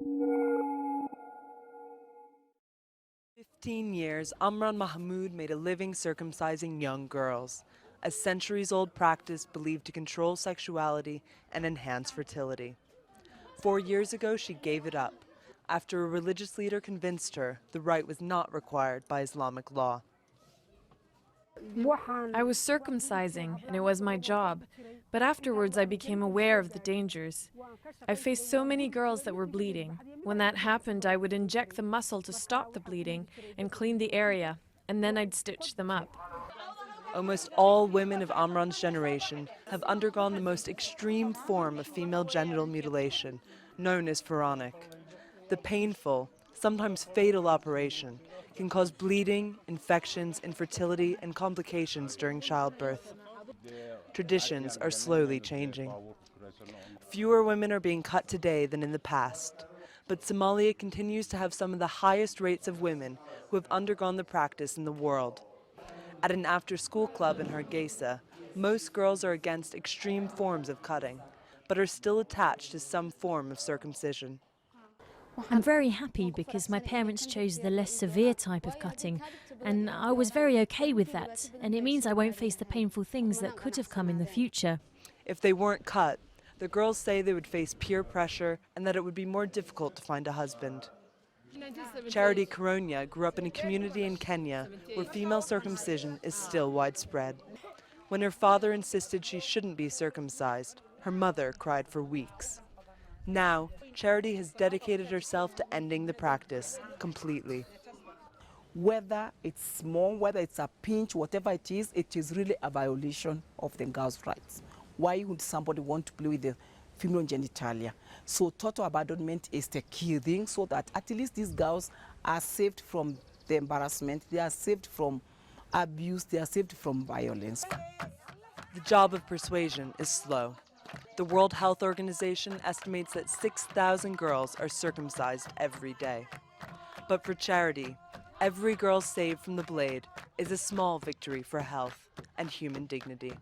15 years, Amran Mahmoud made a living circumcising young girls, a centuries-old practice believed to control sexuality and enhance fertility. 4 years ago, she gave it up, after a religious leader convinced her the rite was not required by Islamic law. I was circumcising, and it was my job, but afterwards I became aware of the dangers. I faced so many girls that were bleeding. When that happened, I would inject the muscle to stop the bleeding and clean the area, and then I'd stitch them up. Almost all women of Amran's generation have undergone the most extreme form of female genital mutilation, known as pharaonic. The painful, sometimes fatal operation can cause bleeding, infections, infertility, and complications during childbirth. Traditions are slowly changing. Fewer women are being cut today than in the past, but Somalia continues to have some of the highest rates of women who have undergone the practice in the world. At an after-school club in HARGEISA, most girls are against extreme forms of cutting, but are still attached to some form of circumcision. I'm very happy because my parents chose the less severe type of cutting, and I was very okay with that, and it means I won't face the painful things that could have come in the future. If they weren't cut, the girls say they would face peer pressure and that it would be more difficult to find a husband. Charity Karonya grew up in a community in Kenya where female circumcision is still widespread. When her father insisted she shouldn't be circumcised, her mother cried for weeks. Now, Charity has dedicated herself to ending the practice completely. Whether it's small, whether it's a pinch, whatever it is really a violation of the girl's rights. Why would somebody want to play with the female genitalia? So total abandonment is the key thing, so that at least these girls are saved from the embarrassment, they are saved from abuse, they are saved from violence. The job of persuasion is slow. The World Health Organization estimates that 6,000 girls are circumcised every day. But for Charity, every girl saved from the blade is a small victory for health and human dignity.